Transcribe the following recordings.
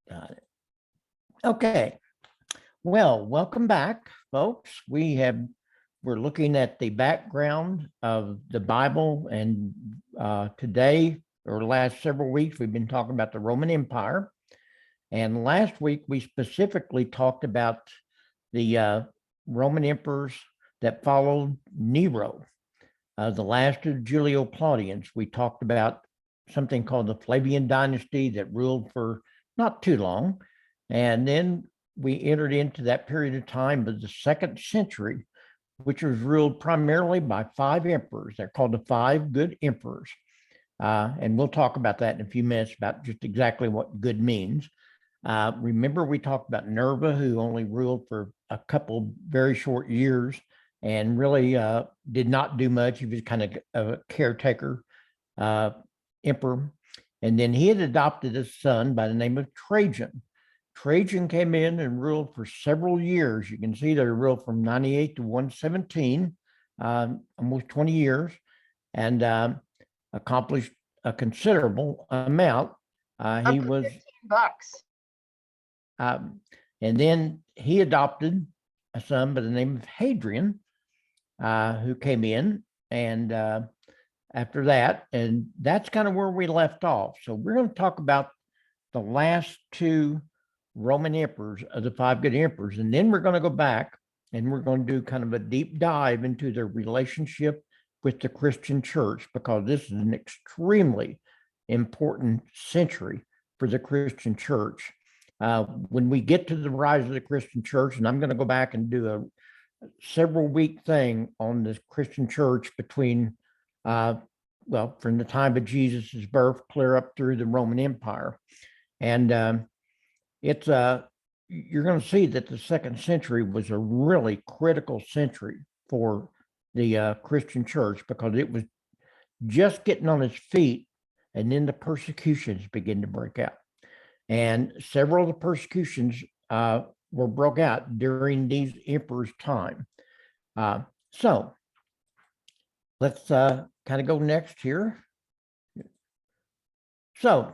Got it. Okay. Well, welcome back, folks. We're looking at the background of the Bible, and today, or the last several weeks, we've been talking about the Roman Empire. And last week, we specifically talked about the Roman emperors that followed Nero, the last of the Julio Claudians. We talked about something called the Flavian dynasty that ruled for not too long. And then we entered into that period of time of the second century, which was ruled primarily by five emperors. They're called the five good emperors. And we'll talk about that in a few minutes about just exactly what good means. Remember, we talked about Nerva, who only ruled for a couple very short years and really did not do much. He was kind of a caretaker emperor. And then he had adopted a son by the name of Trajan. Trajan came in and ruled for several years. You can see that he ruled from 98 to 117, almost 20 years, and accomplished a considerable amount. He was $15. and then he adopted a son by the name of Hadrian, who came in, and after that, and that's kind of where we left off. So we're going to talk about the last two Roman emperors of the five good emperors, and then we're going to go back and we're going to do kind of a deep dive into their relationship with the Christian church, because this is an extremely important century for the Christian church. When we get to the rise of the Christian church, and I'm going to go back and do a several week thing on the Christian church between, from the time of Jesus's birth clear up through the Roman Empire. And it's you're going to see that the second century was a really critical century for the Christian church, because it was just getting on its feet, and then the persecutions began to break out. And several of the persecutions were broke out during these emperors' time. So let's kind of go next here. So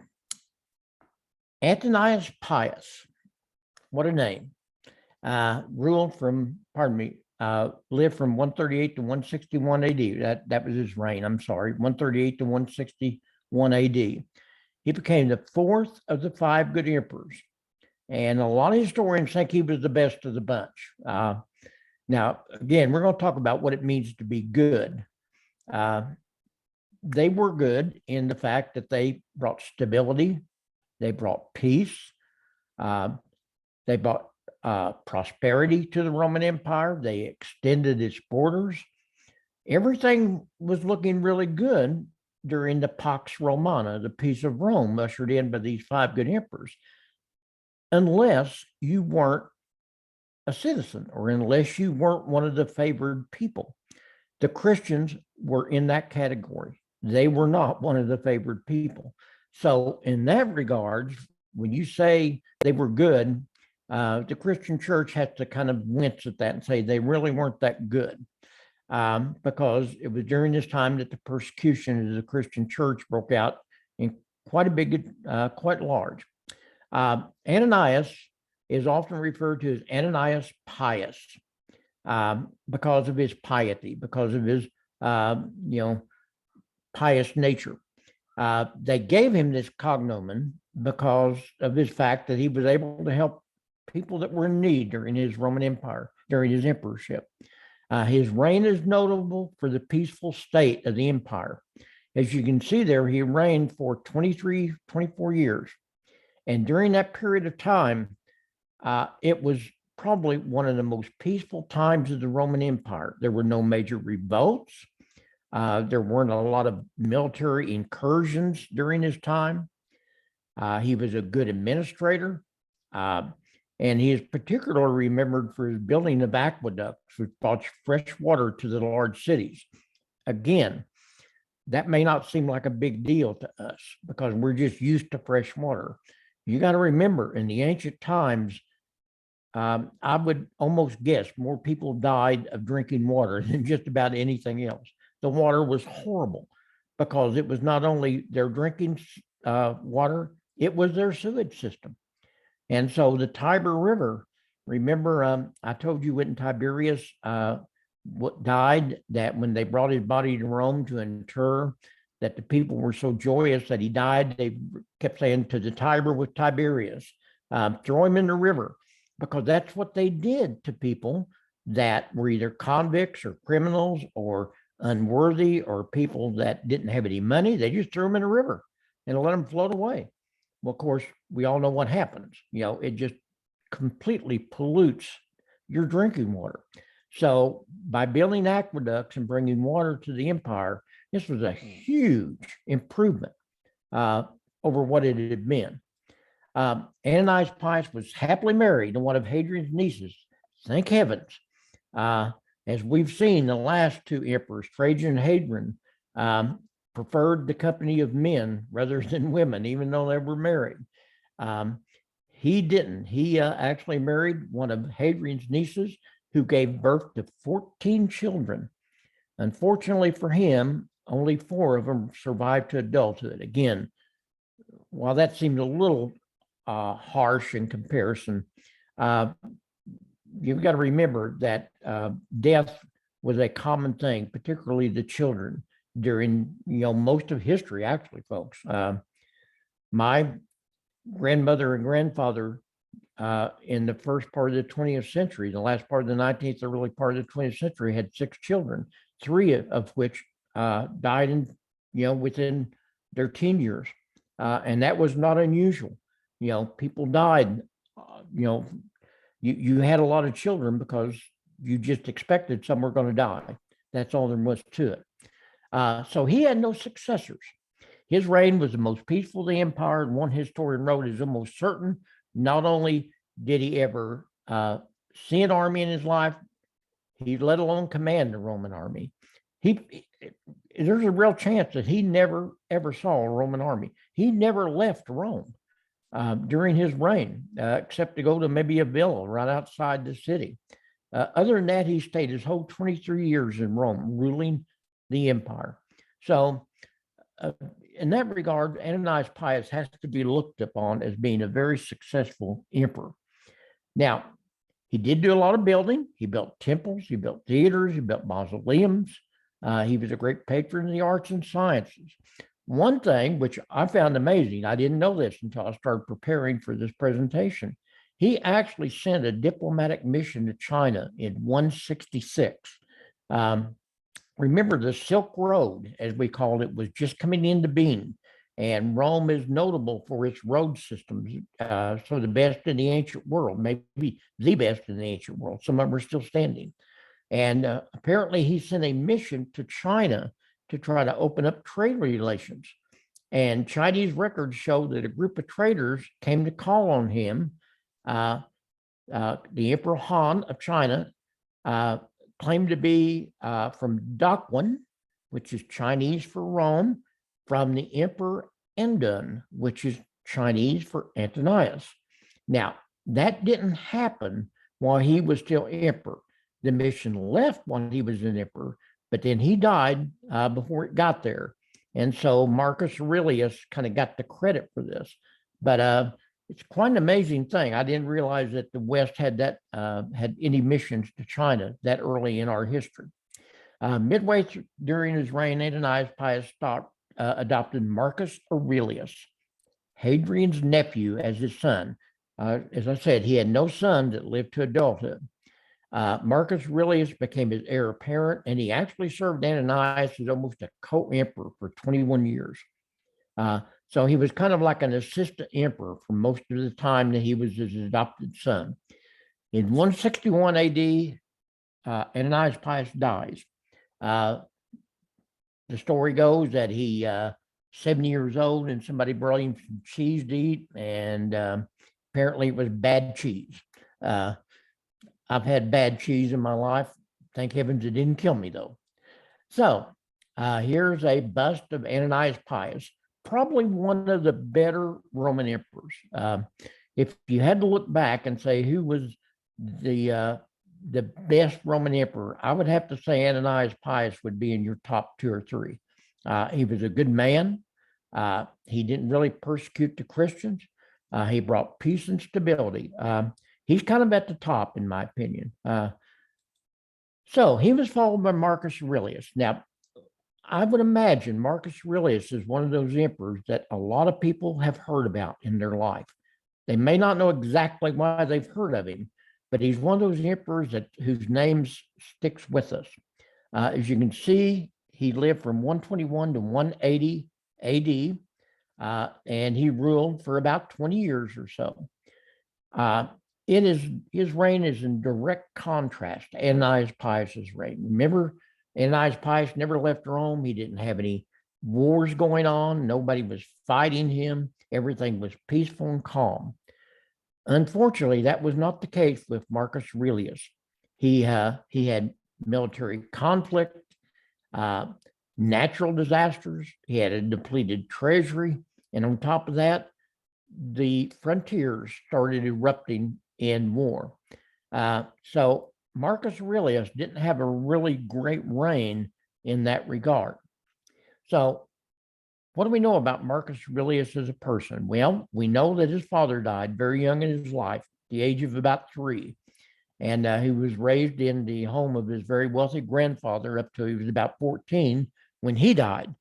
Antonius Pius, what a name, lived from 138 to 161 AD. That was his reign. I'm sorry, 138 to 161 AD. He became the fourth of the five good emperors, and a lot of historians think he was the best of the bunch. Now, again, we're going to talk about what it means to be good. They were good in the fact that they brought stability, they brought peace, they brought prosperity to the Roman Empire, they extended its borders. Everything was looking really good during the Pax Romana, the peace of Rome, ushered in by these five good emperors, unless you weren't a citizen, or unless you weren't one of the favored people. The Christians were in that category. They were not one of the favored people. So in that regard, when you say they were good, the Christian church has to kind of wince at that and say they really weren't that good. Because it was during this time that the persecution of the Christian church broke out in quite large. Ananias is often referred to as Ananias Pius, because of his piety, because of his pious nature. They gave him this cognomen because of his fact that he was able to help people that were in need during his Roman Empire, during his emperorship. His reign is notable for the peaceful state of the empire. As you can see there, he reigned for 24 years. And during that period of time, it was probably one of the most peaceful times of the Roman Empire. There were no major revolts. There weren't a lot of military incursions during his time. He was a good administrator. And he is particularly remembered for his building of aqueducts, which brought fresh water to the large cities. Again, that may not seem like a big deal to us because we're just used to fresh water. You got to remember, in the ancient times, I would almost guess more people died of drinking water than just about anything else. The water was horrible because it was not only their drinking water, it was their sewage system. And so the Tiber River, remember, I told you when Tiberius what died, that when they brought his body to Rome to inter, that the people were so joyous that he died, they kept saying to the Tiber with Tiberius, throw him in the river, because that's what they did to people that were either convicts or criminals or unworthy or people that didn't have any money. They just threw them in the river and let them float away. Well, of course, we all know what happens. It just completely pollutes your drinking water. So by building aqueducts and bringing water to the empire, this was a huge improvement over what it had been. Ananias Pius was happily married to one of Hadrian's nieces. Thank heavens. As we've seen, the last two emperors, Trajan and Hadrian, preferred the company of men rather than women, even though they were married. He didn't. He actually married one of Hadrian's nieces, who gave birth to 14 children. Unfortunately for him, only 4 of them survived to adulthood. Again, while that seemed a little harsh in comparison, you've got to remember that death was a common thing, particularly the children, during most of history, actually, folks. My grandmother and grandfather in the first part of the 20th century, the last part of the 19th, the early part of the 20th century, had 6 children, 3 of which died within their teen years. And that was not unusual. People died, you had a lot of children because you just expected some were going to die. That's all there was to it. So he had no successors. His reign was the most peaceful of the empire, and one historian wrote is almost certain. Not only did he ever see an army in his life, he let alone command the Roman army. There's a real chance that he never ever saw a Roman army. He never left Rome during his reign, except to go to maybe a villa right outside the city. Other than that, he stayed his whole 23 years in Rome, ruling the empire. So in that regard, Ananias Pius has to be looked upon as being a very successful emperor. Now, he did do a lot of building. He built temples, he built theaters, he built mausoleums. He was a great patron of the arts and sciences. One thing which I found amazing, I didn't know this until I started preparing for this presentation. He actually sent a diplomatic mission to China in 166. Remember, the Silk Road, as we called it, was just coming into being. And Rome is notable for its road systems. So the best in the ancient world, maybe the best in the ancient world. Some of them are still standing. And apparently he sent a mission to China to try to open up trade relations. And Chinese records show that a group of traders came to call on him. The Emperor Han of China claimed to be from Daquan, which is Chinese for Rome, from the Emperor Endun, which is Chinese for Antonius. Now, that didn't happen while he was still emperor. The mission left while he was an emperor, but then he died before it got there. And so Marcus Aurelius kind of got the credit for this. But it's quite an amazing thing. I didn't realize that the West had any missions to China that early in our history. Midway during his reign, Ananias Pius adopted Marcus Aurelius, Hadrian's nephew, as his son. As I said, he had no son that lived to adulthood. Marcus Aurelius became his heir apparent, and he actually served Ananias as almost a co-emperor for 21 years. So he was kind of like an assistant emperor for most of the time that he was his adopted son. In 161 AD, Ananias Pius dies. The story goes that he 70 years old and somebody brought him some cheese to eat, and apparently it was bad cheese. I've had bad cheese in my life. Thank heavens it didn't kill me, though. So here's a bust of Ananias Pius, probably one of the better Roman emperors. If you had to look back and say who was the best Roman emperor, I would have to say Ananias Pius would be in your top 2 or 3. He was a good man. He didn't really persecute the Christians. He brought peace and stability. He's kind of at the top, in my opinion. So he was followed by Marcus Aurelius. Now, I would imagine Marcus Aurelius is one of those emperors that a lot of people have heard about in their life. They may not know exactly why they've heard of him, but he's one of those emperors whose name sticks with us. As you can see, he lived from 121 to 180 AD, and he ruled for about 20 years or so. His reign is in direct contrast to Ananias Pius's reign. Remember, Ananias Pius never left Rome. He didn't have any wars going on. Nobody was fighting him. Everything was peaceful and calm. Unfortunately, that was not the case with Marcus Aurelius. He had military conflict, natural disasters. He had a depleted treasury. And on top of that, the frontiers started erupting in war. So Marcus Aurelius didn't have a really great reign in that regard. So what do we know about Marcus Aurelius as a person? Well, we know that his father died very young in his life, the age of about 3. And he was raised in the home of his very wealthy grandfather up till he was about 14 when he died.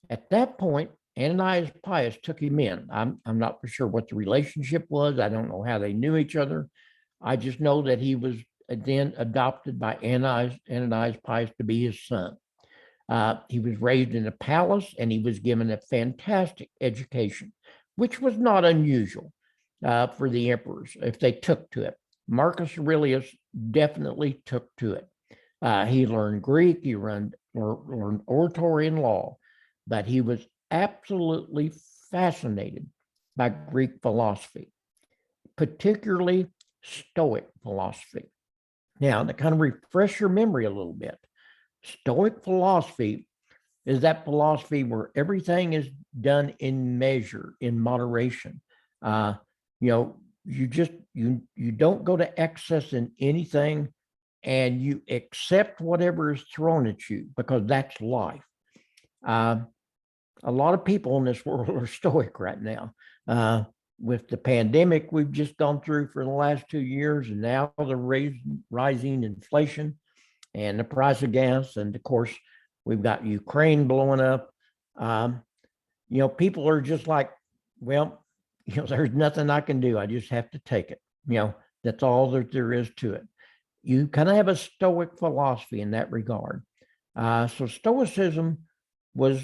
At that point, Ananias Pius took him in. I'm not for sure what the relationship was. I don't know how they knew each other. I just know that he was then adopted by Ananias Pius to be his son. He was raised in a palace and he was given a fantastic education, which was not unusual for the emperors if they took to it. Marcus Aurelius definitely took to it. He learned Greek, he learned oratory and law, but he was absolutely fascinated by Greek philosophy, particularly Stoic philosophy. Now, to kind of refresh your memory a little bit, Stoic philosophy is that philosophy where everything is done in measure, in moderation. You don't go to excess in anything, and you accept whatever is thrown at you because that's life. A lot of people in this world are stoic right now. With the pandemic we've just gone through for the last 2 years, and now the rising inflation and the price of gas, and of course, we've got Ukraine blowing up. People are just like, well, there's nothing I can do. I just have to take it. That's all that there is to it. You kind of have a Stoic philosophy in that regard. So Stoicism was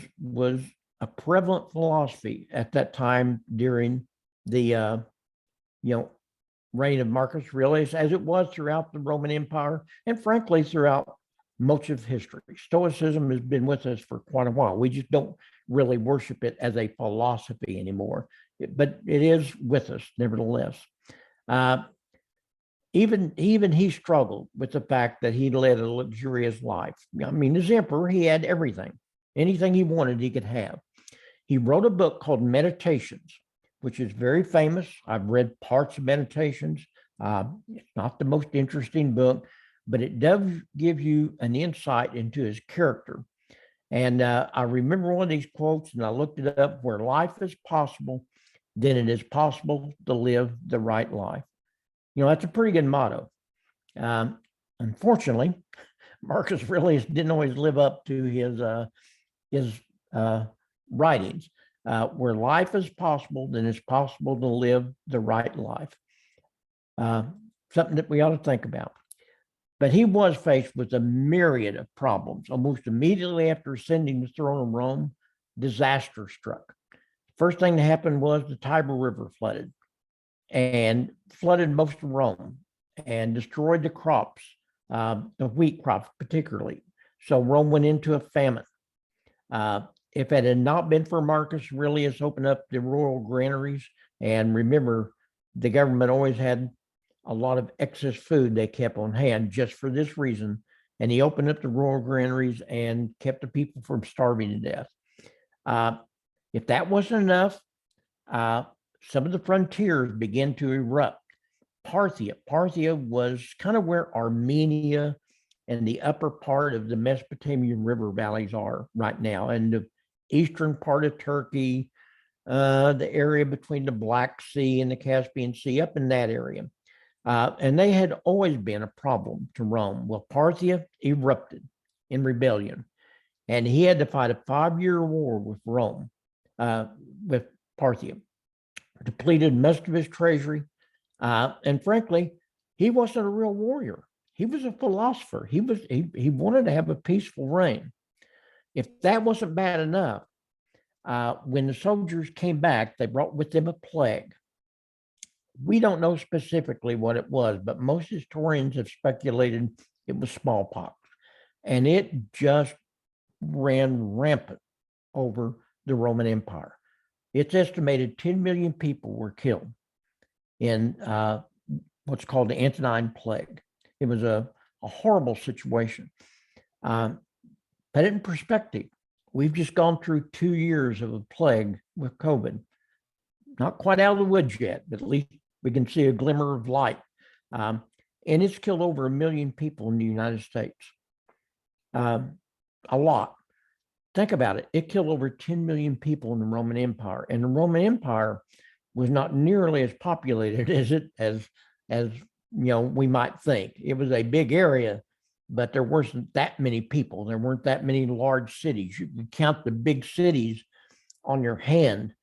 a prevalent philosophy at that time during the reign of Marcus Aurelius, as it was throughout the Roman Empire, and frankly throughout much of history. Stoicism has been with us for quite a while. We just don't really worship it as a philosophy anymore, but it is with us nevertheless. Even he struggled with the fact that he led a luxurious life. I mean, as emperor, he had everything. Anything he wanted, he could have. He wrote a book called Meditations, which is very famous. I've read parts of Meditations. It's not the most interesting book, but it does give you an insight into his character. And I remember one of these quotes, and I looked it up: where life is possible, then it is possible to live the right life. That's a pretty good motto. Unfortunately, Marcus Aurelius didn't always live up to his writings. Where life is possible, then it's possible to live the right life. Something that we ought to think about. But he was faced with a myriad of problems. Almost immediately after ascending the throne of Rome, disaster struck. First thing that happened was the Tiber River flooded and flooded most of Rome and destroyed the crops, the wheat crops particularly. So Rome went into a famine. If it had not been for Marcus Aurelius opening up the royal granaries, and remember, the government always had a lot of excess food they kept on hand just for this reason, and he opened up the royal granaries and kept the people from starving to death. If that wasn't enough, some of the frontiers began to erupt. Parthia was kind of where Armenia and the upper part of the Mesopotamian river valleys are right now, and the eastern part of Turkey, the area between the Black Sea and the Caspian Sea, up in that area. And they had always been a problem to Rome. Well, Parthia erupted in rebellion, and he had to fight a 5-year war with Rome, with Parthia, depleted most of his treasury. And frankly, he wasn't a real warrior. He was a philosopher. He wanted to have a peaceful reign. If that wasn't bad enough, when the soldiers came back, they brought with them a plague. We don't know specifically what it was, but most historians have speculated it was smallpox. And it just ran rampant over the Roman Empire. It's estimated 10 million people were killed in what's called the Antonine Plague. It was a horrible situation. Put it in perspective. We've just gone through 2 years of a plague with COVID. Not quite out of the woods yet, but at least we can see a glimmer of light. And it's killed over 1 million people in the United States. A lot. Think about it. It killed over 10 million people in the Roman Empire. And the Roman Empire was not nearly as populated as we might think. It was a big area, but there wasn't that many people. There weren't that many large cities. You could count the big cities on your hand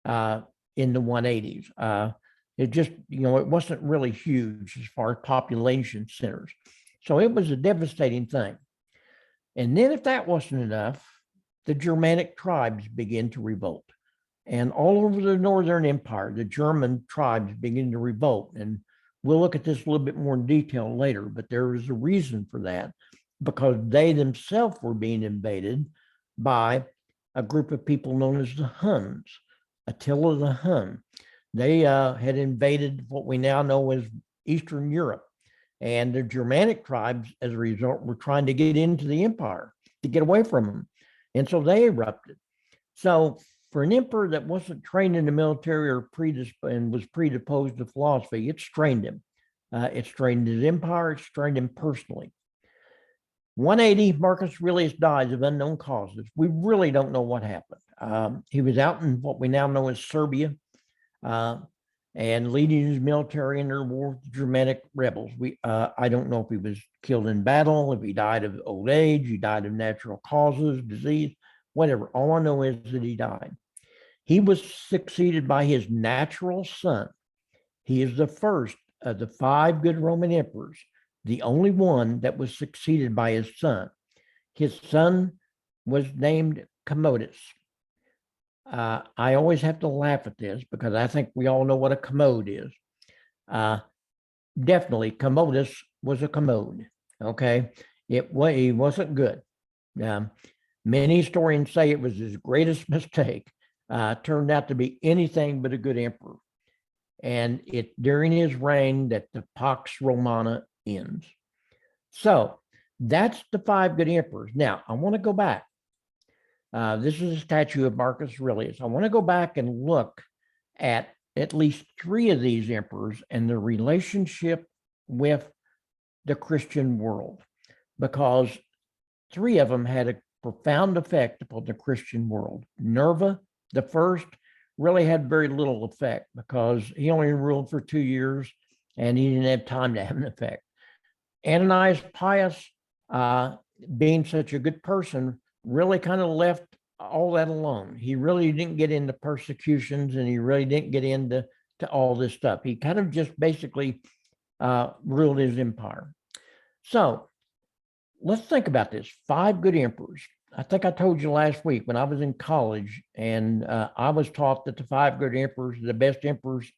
in the 180s. It just, it wasn't really huge as far as population centers. So it was a devastating thing. And then if that wasn't enough, the Germanic tribes began to revolt. And all over the Northern Empire, the German tribes began to revolt. And we'll look at this a little bit more in detail later, but there is a reason for that, because they themselves were being invaded by a group of people known as the Huns, Attila the Hun. They had invaded what we now know as Eastern Europe. And the Germanic tribes, as a result, were trying to get into the empire, to get away from them. And so they erupted. So for an emperor that wasn't trained in the military or and was predisposed to philosophy, it strained him. It strained his empire. It strained him personally. 180, Marcus Aurelius dies of unknown causes. We really don't know what happened. He was out in what we now know as Serbia, and leading his military in their war with the Germanic rebels. I don't know if he was killed in battle, if he died of old age, he died of natural causes, disease, whatever. All I know is that he died. He was succeeded by his natural son. He is the first of the 5 good Roman emperors, the only one that was succeeded by his son. His son was named Commodus. I always have to laugh at this because I think we all know what a commode is. Definitely, Commodus was a commode. Okay, he wasn't good. Many historians say it was his greatest mistake. Turned out to be anything but a good emperor. And it during his reign that the Pax Romana ends. So that's the 5 good emperors. Now I want to go back. This is a statue of Marcus Aurelius. I want to go back and look at least 3 of these emperors and their relationship with the Christian world, because 3 of them had a profound effect upon the Christian world. Nerva, the first, really had very little effect because he only ruled for 2 years and he didn't have time to have an effect. Ananias Pius, being such a good person, really kind of left all that alone. He really didn't get into persecutions and he really didn't get into all this stuff. He kind of just basically ruled his empire. So let's think about this. 5 good emperors. I think I told you last week when I was in college and I was taught that the 5 good emperors are the best emperors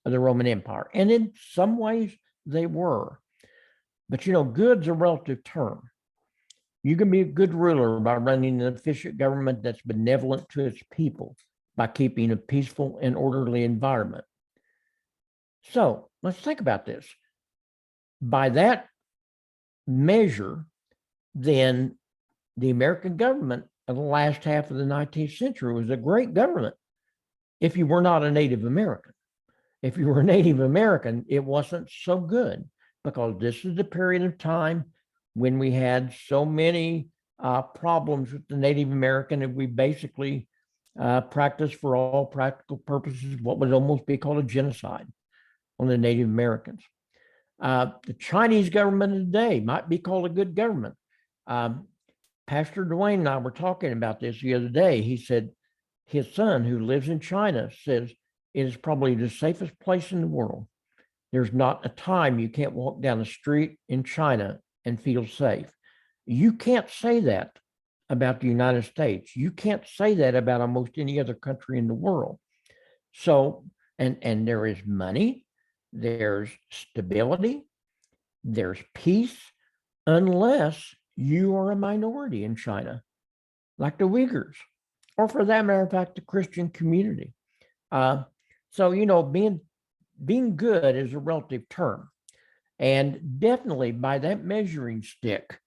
of the Roman Empire. And in some ways they were. But good's a relative term. You can be a good ruler by running an efficient government that's benevolent to its people, by keeping a peaceful and orderly environment. So let's think about this. By that measure, then the American government of the last half of the 19th century was a great government if you were not a Native American. If you were a Native American, it wasn't so good, because this is the period of time when we had so many problems with the Native American, and we basically practiced for all practical purposes what would almost be called a genocide on the Native Americans. The Chinese government today might be called a good government. Pastor Dwayne and I were talking about this the other day. He said his son, who lives in China, says it is probably the safest place in the world. There's not a time you can't walk down the street in China and feel safe. You can't say that about the United States. You can't say that about almost any other country in the world. So, and there is money, there's stability, there's peace, unless you are a minority in China, like the Uyghurs, or for that matter of fact, the Christian community. So, being good is a relative term. And definitely by that measuring stick,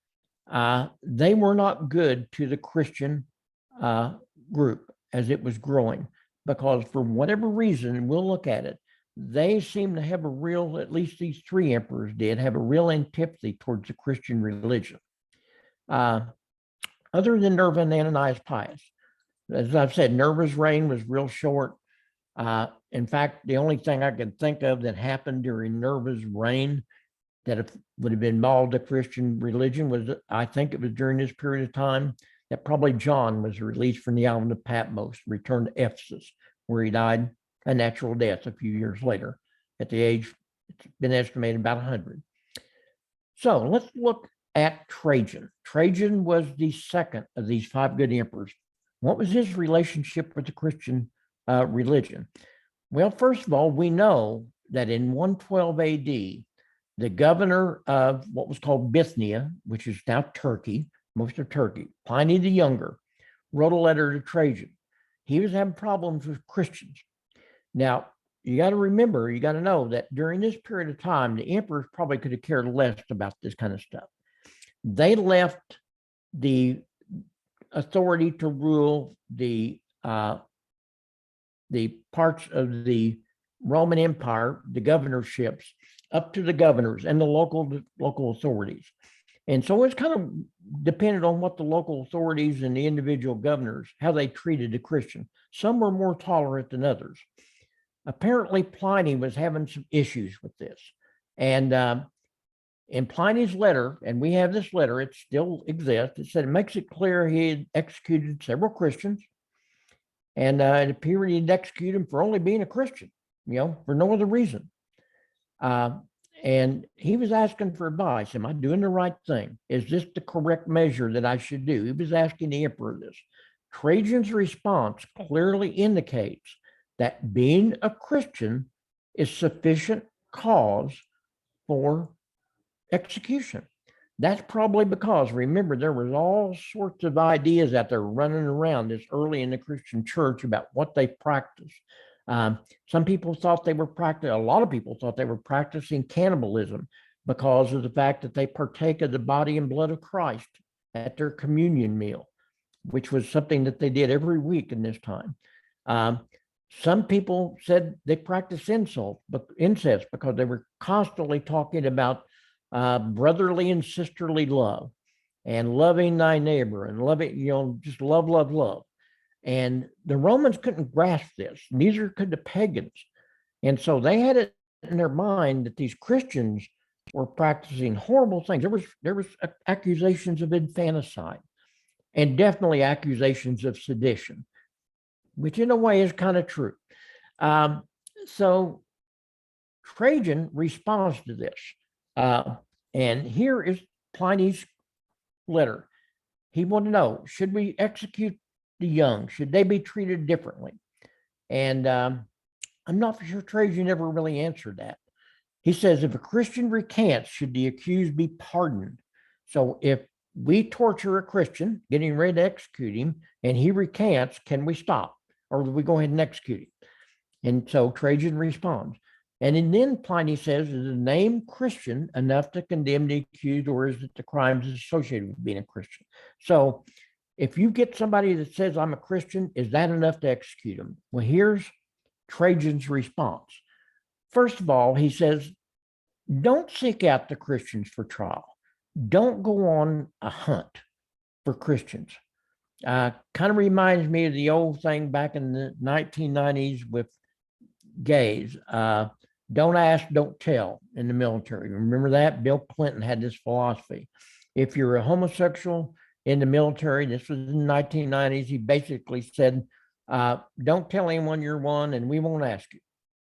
they were not good to the Christian group as it was growing, because for whatever reason, we'll look at it, they seem to have a real, at least these three emperors did, have a real antipathy towards the Christian religion. Other than Nerva and Ananias Pius. As I've said, Nerva's reign was real short. In fact, the only thing I can think of that happened during Nerva's reign that would have involved the Christian religion was, I think it was during this period of time, that probably John was released from the island of Patmos, returned to Ephesus, where he died a natural death a few years later at the age, it's been estimated about 100. So let's look at Trajan. Trajan was the second of these five good emperors. What was his relationship with the Christian religion? Well, first of all, we know that in 112 AD, the governor of what was called Bithynia, which is now Turkey, most of Turkey, Pliny the Younger, wrote a letter to Trajan. He was having problems with Christians. Now, you got to remember, you got to know that during this period of time, the emperors probably could have cared less about this kind of stuff. They left the authority to rule the parts of the Roman Empire, the governorships, up to the governors and the local authorities. And so it's kind of dependent on what the local authorities and the individual governors, how they treated the Christian. Some were more tolerant than others. Apparently, Pliny was having some issues with this. And in Pliny's letter, and we have this letter, it still exists, it said it makes it clear he had executed several Christians. And it appeared he'd execute him for only being a Christian, for no other reason. And he was asking for advice. Am I doing the right thing? Is this the correct measure that I should do? He was asking the emperor this. Trajan's response clearly indicates that being a Christian is sufficient cause for execution. That's probably because, remember, there was all sorts of ideas out there running around this early in the Christian church about what they practiced. Some people thought they were practicing, a lot of people thought they were practicing cannibalism because of the fact that they partake of the body and blood of Christ at their communion meal, which was something that they did every week in this time. Some people said they practiced incest because they were constantly talking about brotherly and sisterly love and loving thy neighbor and loving, just love, love, love. And the Romans couldn't grasp this, neither could the pagans. And so they had it in their mind that these Christians were practicing horrible things. There was accusations of infanticide and definitely accusations of sedition, which in a way is kind of true. So Trajan responds to this. And here is Pliny's letter. He wanted to know, should we execute the young? Should they be treated differently? And I'm not for sure Trajan ever really answered that. He says, if a Christian recants, should the accused be pardoned? So if we torture a Christian, getting ready to execute him, and he recants, can we stop? Or do we go ahead and execute him? And so Trajan responds. And then Pliny says, is the name Christian enough to condemn the accused, or is it the crimes associated with being a Christian? So if you get somebody that says, I'm a Christian, is that enough to execute them? Well, here's Trajan's response. First of all, he says, don't seek out the Christians for trial. Don't go on a hunt for Christians. Kind of reminds me of the old thing back in the 1990s with gays. Don't ask, don't tell in the military. Remember that? Bill Clinton had this philosophy. If you're a homosexual in the military, this was in the 1990s, he basically said, don't tell anyone you're one and we won't ask you.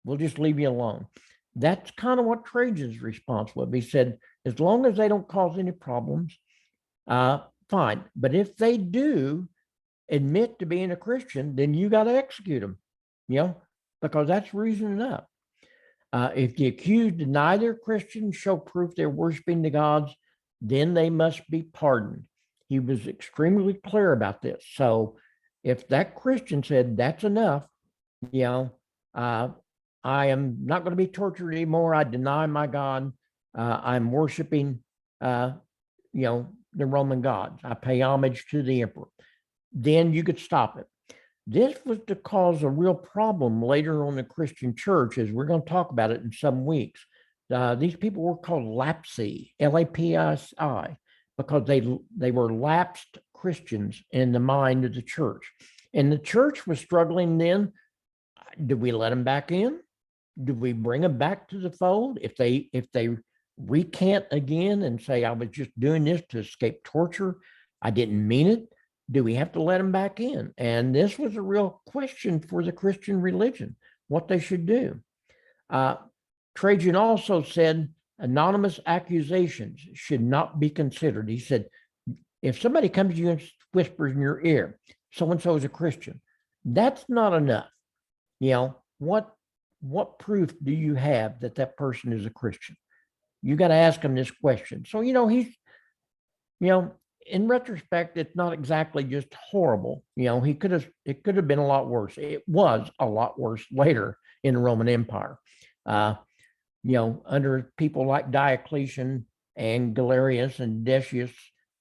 We'll just leave you alone. That's kind of what Trajan's response was. He said, as long as they don't cause any problems, fine. But if they do admit to being a Christian, then you got to execute them, because that's reason enough. If the accused deny they're Christians, show proof they're worshiping the gods, then they must be pardoned. He was extremely clear about this. So if that Christian said, that's enough, I am not going to be tortured anymore. I deny my God. I'm worshiping, the Roman gods. I pay homage to the emperor. Then you could stop it. This was to cause a real problem later on in the Christian church, as we're going to talk about it in some weeks. These people were called lapsi, L-A-P-S-I, because they were lapsed Christians in the mind of the church. And the church was struggling then. Do we let them back in? Do we bring them back to the fold? If they recant again and say, I was just doing this to escape torture, I didn't mean it, do we have to let them back in? And this was a real question for the Christian religion, what they should do. Trajan also said anonymous accusations should not be considered. He said, if somebody comes to you and whispers in your ear, so-and-so is a Christian, that's not enough. What proof do you have that that person is a Christian? You got to ask him this question. So, he's, in retrospect, it's not exactly just horrible. It could have been a lot worse. It was a lot worse later in the Roman Empire. Under people like Diocletian and Galerius and Decius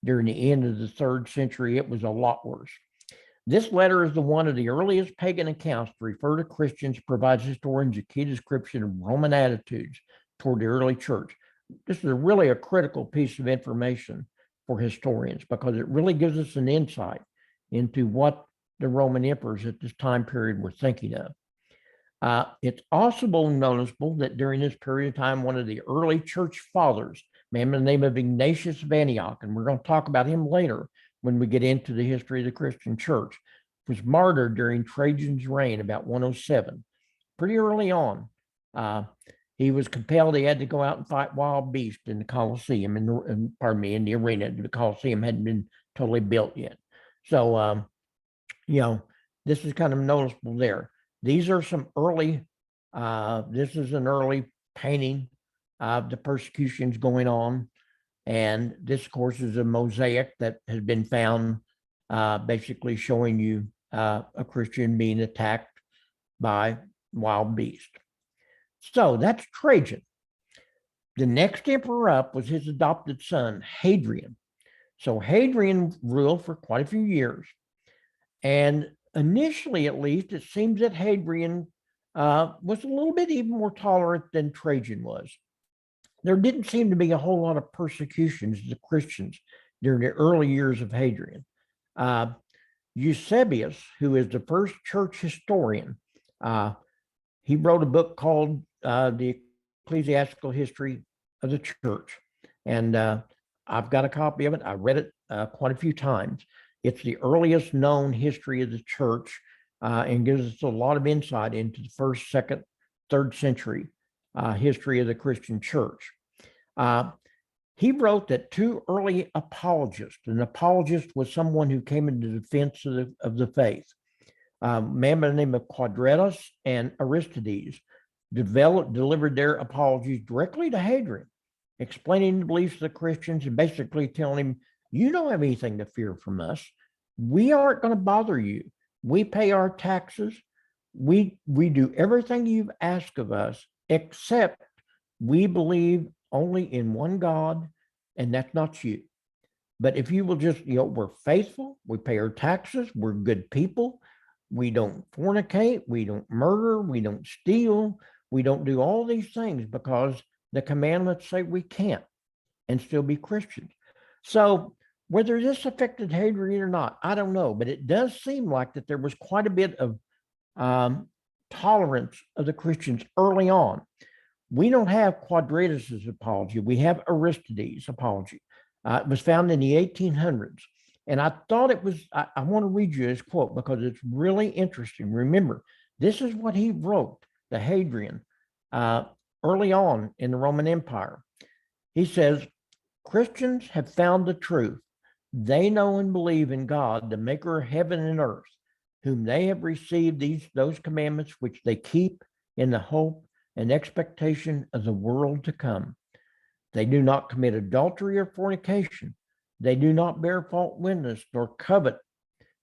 during the end of the 3rd century, it was a lot worse. This letter is the one of the earliest pagan accounts to refer to Christians, provides historians a key description of Roman attitudes toward the early church. This is really a critical piece of information for historians because it really gives us an insight into what the Roman emperors at this time period were thinking of. It's also noticeable that during this period of time, one of the early church fathers, a man by the name of Ignatius of Antioch, and we're going to talk about him later when we get into the history of the Christian church, was martyred during Trajan's reign about 107. Pretty early on, he was compelled, he had to go out and fight wild beasts in the Colosseum, in the arena. The Colosseum hadn't been totally built yet. So, this is kind of noticeable there. These are some early, this is an early painting of the persecutions going on. And this, of course, is a mosaic that has been found basically showing you a Christian being attacked by wild beasts. So that's Trajan. The next emperor up was his adopted son, Hadrian. So Hadrian ruled for quite a few years. And initially, at least, it seems that Hadrian was a little bit even more tolerant than Trajan was. There didn't seem to be a whole lot of persecutions of Christians during the early years of Hadrian. Eusebius, who is the first church historian, he wrote a book called The Ecclesiastical History of the Church. And I've got a copy of it. I read it quite a few times. It's the earliest known history of the church and gives us a lot of insight into the 1st, 2nd, 3rd century history of the Christian church. He wrote that 2 early apologists, an apologist was someone who came into defense of the faith. A man by the name of Quadratus and Aristides delivered their apologies directly to Hadrian, explaining the beliefs of the Christians and basically telling him, you don't have anything to fear from us. We aren't going to bother you. We pay our taxes. We do everything you've asked of us, except we believe only in one God, and that's not you. But if you will just, we're faithful, we pay our taxes, we're good people, we don't fornicate, we don't murder, we don't steal, we don't do all these things because the commandments say we can't and still be Christians. So Whether this affected Hadrian or not, I don't know, but it does seem like that there was quite a bit of um, tolerance of the Christians early on. We don't have Quadratus's apology. We have Aristides' apology. It was found in the 1800s. And I thought it was, I want to read you his quote because it's really interesting. Remember, this is what he wrote, the Hadrian, uh, early on in the Roman Empire. He says, Christians have found the truth. They know and believe in God, the maker of heaven and earth, whom they have received those commandments which they keep in the hope and expectation of the world to come. They do not commit adultery or fornication. They do not bear false witness nor covet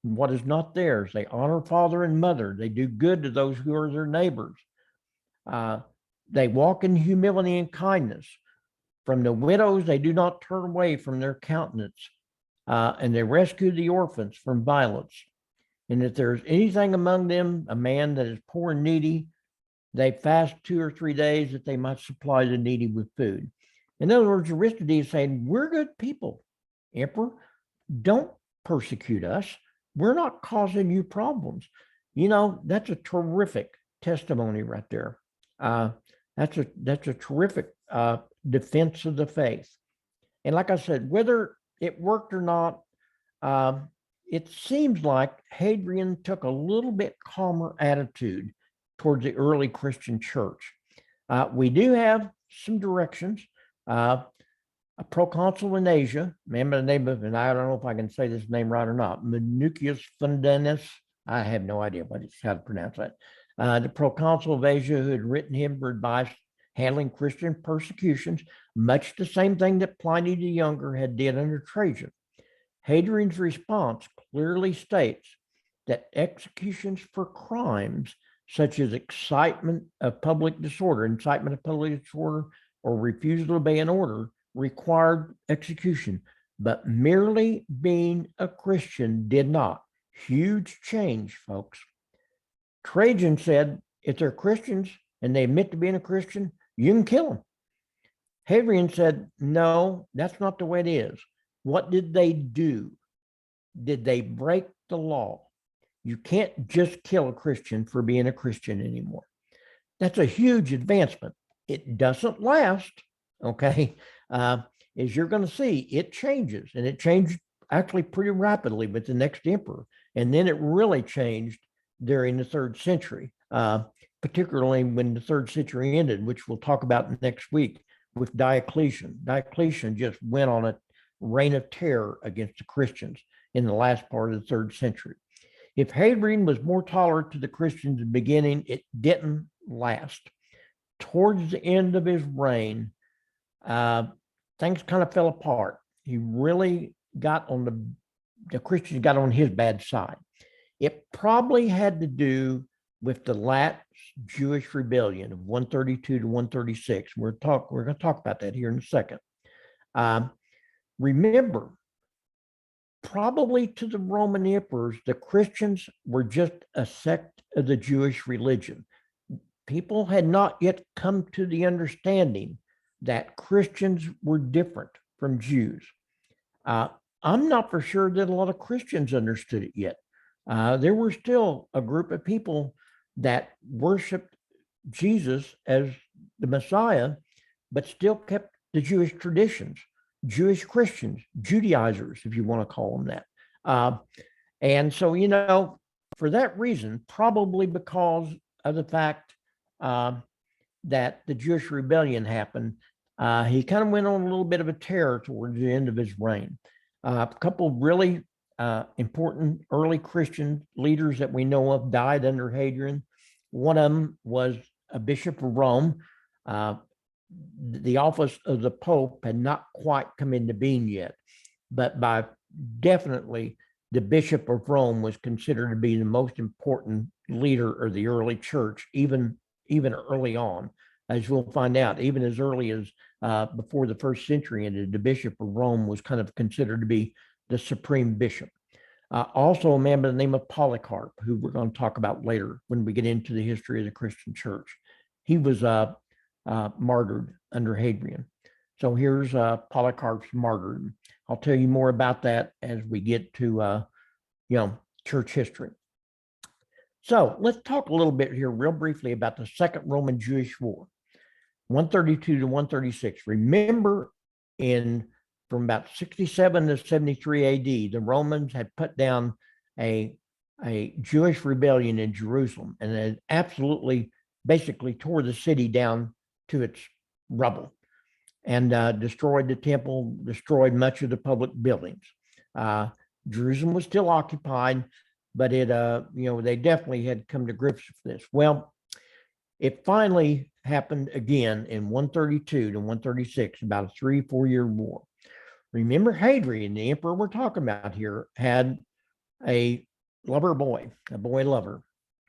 what is not theirs. They honor father and mother. They do good to those who are their neighbors. They walk in humility and kindness. From the widows, they do not turn away from their countenance. And they rescue the orphans from violence. And if there's anything among them, a man that is poor and needy, they fast 2 or 3 days that they might supply the needy with food. In other words, Aristides is saying, we're good people, Emperor. Don't persecute us. We're not causing you problems. You know, that's a terrific testimony right there. That's a terrific defense of the faith. And like I said, whether it worked or not, it seems like Hadrian took a little bit calmer attitude towards the early Christian church. We do have some directions. A proconsul in Asia, remember the name of, and I don't know if I can say this name right or not, Minucius Fundanus. I have no idea how to pronounce that. The proconsul of Asia who had written him for advice handling Christian persecutions, much the same thing that Pliny the Younger had did under Trajan. Hadrian's response clearly states that executions for crimes such as incitement of public disorder, or refusal to obey an order required execution, but merely being a Christian did not. Huge change, folks. Trajan said, if they're Christians and they admit to being a Christian, you can kill them. Hadrian said, no, that's not the way it is. What did they do? Did they break the law? You can't just kill a Christian for being a Christian anymore. That's a huge advancement. It doesn't last, okay? As you're going to see, it changes, and it changed actually pretty rapidly with the next emperor. And then it really changed during the 3rd century, particularly when the 3rd century ended, which we'll talk about next week with Diocletian. Diocletian just went on a reign of terror against the Christians in the last part of the 3rd century. If Hadrian was more tolerant to the Christians in the beginning, it didn't last. Towards the end of his reign, things kind of fell apart. He really got on the Christians got on his bad side. It probably had to do with the last Jewish rebellion of 132 to 136. We're going to talk about that here in a second. Remember, probably to the Roman emperors, the Christians were just a sect of the Jewish religion. People had not yet come to the understanding that Christians were different from Jews. I'm not for sure that a lot of Christians understood it yet. There were still a group of people that worshiped Jesus as the Messiah, but still kept the Jewish traditions. Jewish Christians, Judaizers, if you want to call them that. And so, you know, for that reason, probably because of the fact that the Jewish rebellion happened, he kind of went on a little bit of a tear towards the end of his reign. A couple of really important early Christian leaders that we know of died under Hadrian. One of them was a bishop of Rome. The office of the Pope had not quite come into being yet, but by definitely the Bishop of Rome was considered to be the most important leader of the early church, even early on, as we'll find out, even as early as before the 1st century ended, the Bishop of Rome was kind of considered to be the supreme bishop. Also a man by the name of Polycarp, who we're going to talk about later when we get into the history of the Christian church. He was martyred under Hadrian. So here's Polycarp's martyrdom. I'll tell you more about that as we get to church history. So let's talk a little bit here, real briefly, about the Second Roman Jewish War, 132 to 136. Remember, from about 67 to 73 AD, the Romans had put down a Jewish rebellion in Jerusalem, and it absolutely, basically tore the city down to its rubble, and destroyed the temple, destroyed much of the public buildings. Jerusalem was still occupied, but they definitely had come to grips with this. Well, it finally happened again in 132 to 136, about a 3-4 year war. Remember, Hadrian, the emperor we're talking about here, had a lover boy, a boy lover.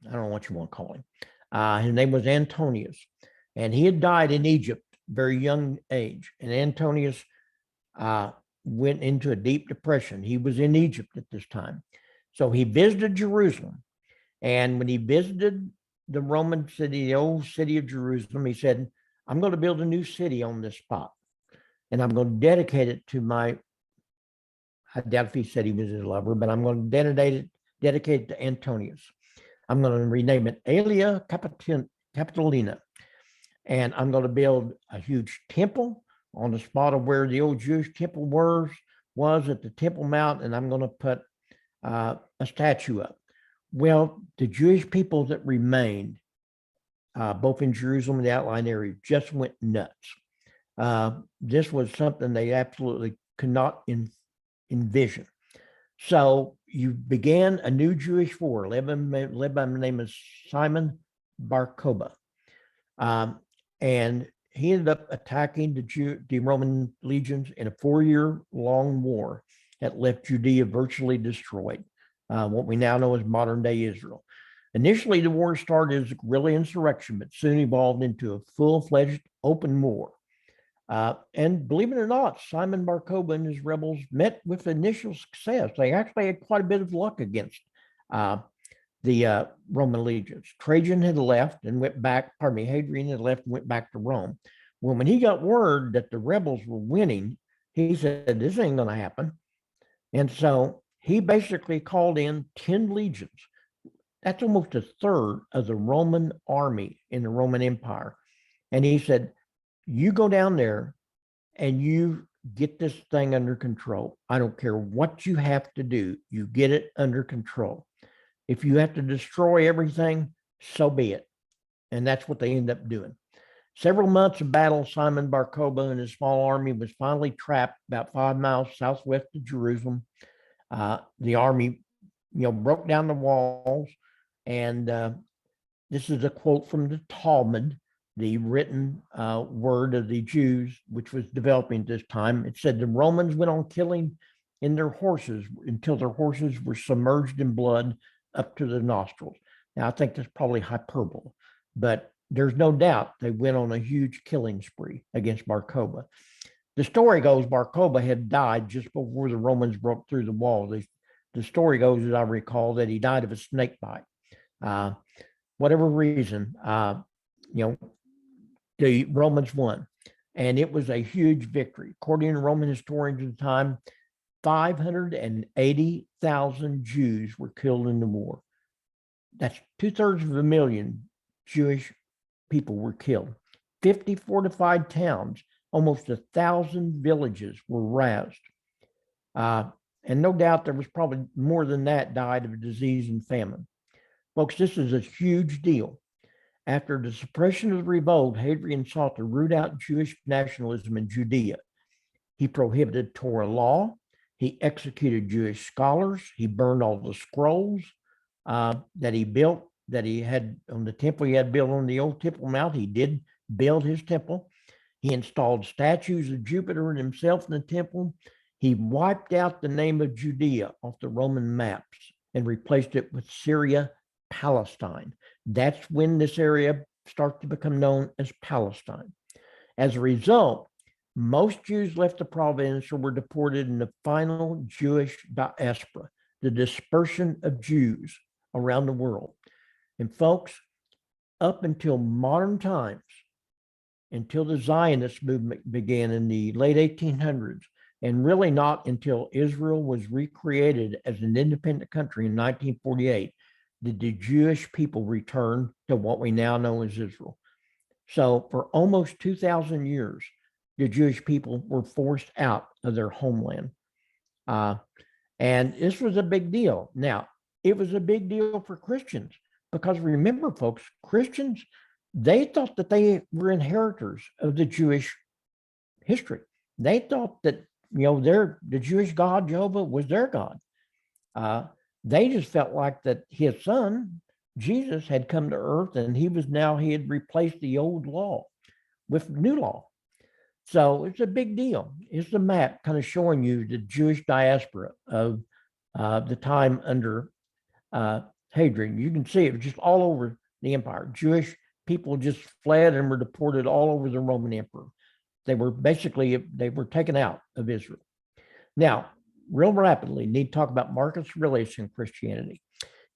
I don't know what you want to call him. His name was Antonius, and he had died in Egypt, very young age. And Antonius went into a deep depression. He was in Egypt at this time. So he visited Jerusalem. And when he visited the Roman city, the old city of Jerusalem, he said, I'm going to build a new city on this spot. And I'm going to dedicate it to I doubt if he said he was his lover, but I'm going to dedicate it to Antonius. I'm going to rename it Aelia Capitolina. And I'm going to build a huge temple on the spot of where the old Jewish temple was at the Temple Mount, and I'm going to put a statue up. Well, the Jewish people that remained, both in Jerusalem and the outlying area, just went nuts. This was something they absolutely could not envision. So you began a new Jewish war led by the name of Simon Bar Kokhba. And he ended up attacking the Roman legions in a 4-year long war that left Judea virtually destroyed, what we now know as modern day Israel. Initially, the war started as a guerrilla insurrection, but soon evolved into a full-fledged open war. And believe it or not, Simon Bar Kokhba and his rebels met with initial success. They actually had quite a bit of luck against the Roman legions. Trajan had left and went back, Hadrian had left and went back to Rome. Well, when he got word that the rebels were winning, he said, this ain't going to happen. And so he basically called in 10 legions. That's almost a third of the Roman army in the Roman Empire. And he said, you go down there and you get this thing under control. I don't care what you have to do, you get it under control. If you have to destroy everything, so be it. And that's what they end up doing. Several months of battle, Simon Bar Kokhba and his small army was finally trapped about 5 miles southwest of Jerusalem. The army, broke down the walls. And this is a quote from the Talmud, the written word of the Jews, which was developing at this time. It said the Romans went on killing in their horses until their horses were submerged in blood up to the nostrils. Now, I think that's probably hyperbole, but there's no doubt they went on a huge killing spree against Bar Kokhba. The story goes Bar Kokhba had died just before the Romans broke through the wall. The story goes, as I recall, that he died of a snake bite. Whatever reason, the Romans won, and it was a huge victory. According to Roman historians at the time, 580,000 Jews were killed in the war. That's 2/3 Jewish people were killed. 50 fortified towns, almost 1,000 villages were razed. And no doubt there was probably more than that died of disease and famine. Folks, this is a huge deal. After the suppression of the revolt, Hadrian sought to root out Jewish nationalism in Judea. He prohibited Torah law. He executed Jewish scholars. He burned all the scrolls that he built, that he had on the temple he had built on the old Temple Mount. He did build his temple. He installed statues of Jupiter and himself in the temple. He wiped out the name of Judea off the Roman maps and replaced it with Syria, Palestine. That's when this area starts to become known as Palestine. As a result, most Jews left the province or were deported in the final Jewish diaspora, the dispersion of Jews around the world. And folks, up until modern times, until the Zionist movement began in the late 1800s, and really not until Israel was recreated as an independent country in 1948 did the Jewish people return to what we now know as Israel. So for almost 2,000 years, the Jewish people were forced out of their homeland. And this was a big deal. Now, it was a big deal for Christians because remember, folks, Christians, they thought that they were inheritors of the Jewish history. They thought that, the Jewish God, Jehovah, was their God. They just felt like that his son, Jesus, had come to earth and he had replaced the old law with new law. So it's a big deal. It's the map kind of showing you the Jewish diaspora of the time under Hadrian. You can see it just all over the empire. Jewish people just fled and were deported all over the Roman emperor. They were taken out of Israel. Now, real rapidly, need to talk about Marcus Aurelius and Christianity.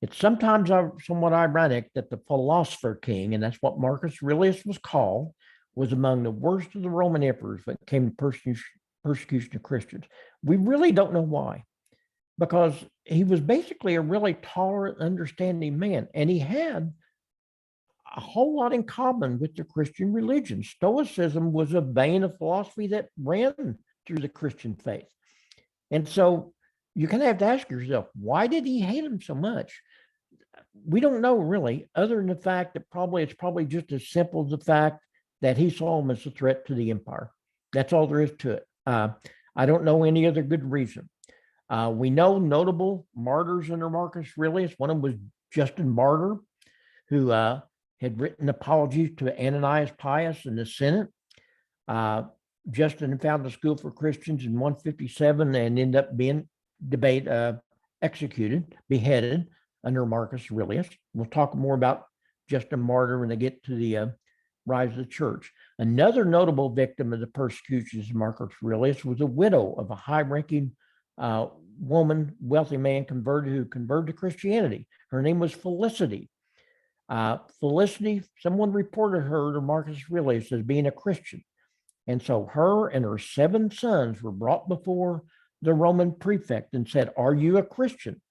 It's sometimes somewhat ironic that the philosopher king, and that's what Marcus Aurelius was called, was among the worst of the Roman emperors when it came to persecution of Christians. We really don't know why, because he was basically a really tolerant, understanding man, and he had a whole lot in common with the Christian religion. Stoicism was a vein of philosophy that ran through the Christian faith. And so you kind of have to ask yourself, why did he hate him so much? We don't know really, other than the fact that it's probably just as simple as the fact that he saw him as a threat to the empire. That's all there is to it. I don't know any other good reason. We know notable martyrs under Marcus Aurelius. One of them was Justin Martyr, who had written apologies to Ananias Pius in the Senate. Justin founded a school for Christians in 157 and ended up being beheaded under Marcus Aurelius. We'll talk more about Justin Martyr when they get to the rise of the church. Another notable victim of the persecutions of Marcus Aurelius was a widow of a high-ranking woman, wealthy man who converted to Christianity. Her name was Felicity. Felicity, someone reported her to Marcus Aurelius as being a Christian. And so her and her 7 sons were brought before the Roman prefect and said, "Are you a Christian?"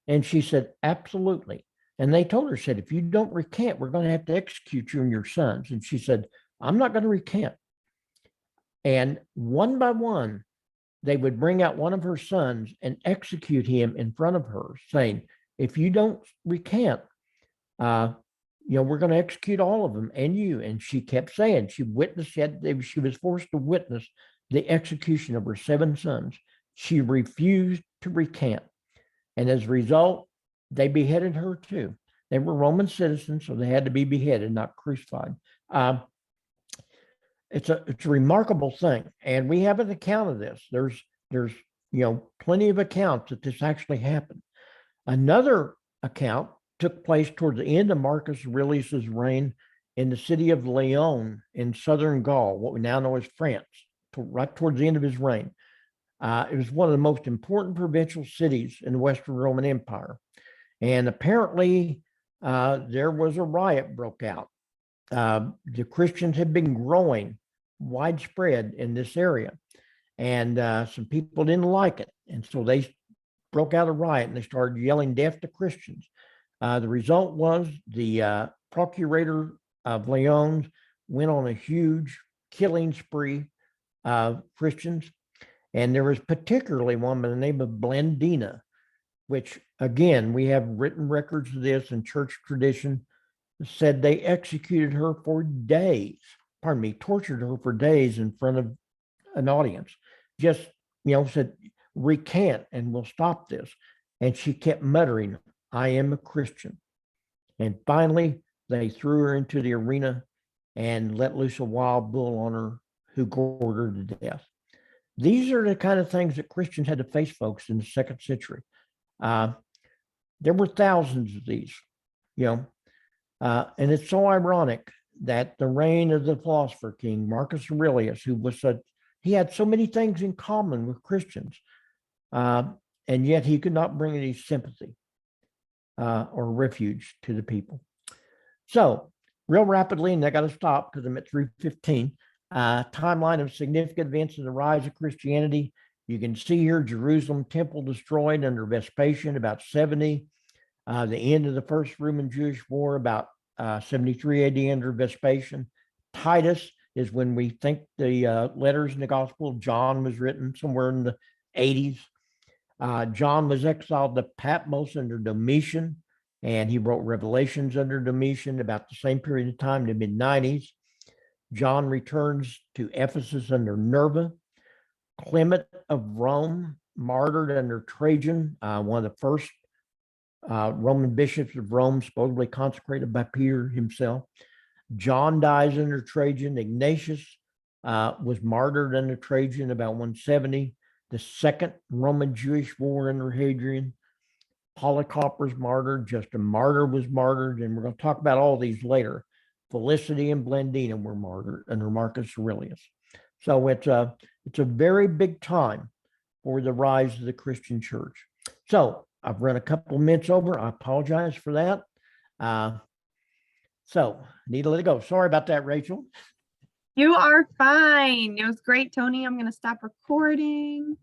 And she said, "Absolutely." And they told her, said, "If you don't recant, we're going to have to execute you and your sons." And she said, "I'm not going to recant." And one by one, they would bring out one of her sons and execute him in front of her, saying, "If you don't recant, we're going to execute all of them and you." And she kept saying, she was forced to witness the execution of her 7 sons. She refused to recant. And as a result, they beheaded her too. They were Roman citizens, so they had to be beheaded, not crucified. It's a remarkable thing. And we have an account of this. There's plenty of accounts that this actually happened. Another account took place towards the end of Marcus Aurelius's reign in the city of Lyon in southern Gaul, what we now know as France, right towards the end of his reign. It was one of the most important provincial cities in the Western Roman Empire. And apparently there was a riot broke out. The Christians had been growing widespread in this area, and some people didn't like it. And so they broke out a riot and they started yelling death to Christians. The result was the procurator of Lyon went on a huge killing spree of Christians. And there was particularly one by the name of Blandina, which, again, we have written records of this in church tradition, said they executed her for days, tortured her for days in front of an audience. Just, said, "Recant and we'll stop this." And she kept muttering, "I am a Christian." And finally, they threw her into the arena and let loose a wild bull on her, who gored her to death. These are the kind of things that Christians had to face, folks, in the 2nd century. There were thousands of these, and it's so ironic that the reign of the philosopher king, Marcus Aurelius, he had so many things in common with Christians, and yet he could not bring any sympathy or refuge to the people. So real rapidly, and I got to stop because I'm at 3:15. Timeline of significant events in the rise of Christianity. You can see here Jerusalem temple destroyed under Vespasian, about 70. The end of the First Roman Jewish War, about 73 AD under Vespasian. Titus is when we think the letters in the Gospel of John was written, somewhere in the 80s. John was exiled to Patmos under Domitian, and he wrote Revelations under Domitian about the same period of time, the mid-90s. John returns to Ephesus under Nerva. Clement of Rome, martyred under Trajan, one of the first Roman bishops of Rome, supposedly consecrated by Peter himself. John dies under Trajan. Ignatius was martyred under Trajan about 170. The Second Roman Jewish War under Hadrian. Polycarp was martyred. Justin Martyr was martyred. And we're going to talk about all these later. Felicity and Blandina were martyred under Marcus Aurelius. So it's a very big time for the rise of the Christian church. So I've run a couple minutes over. I apologize for that. So need to let it go. Sorry about that, Rachel. You are fine. It was great, Tony. I'm going to stop recording.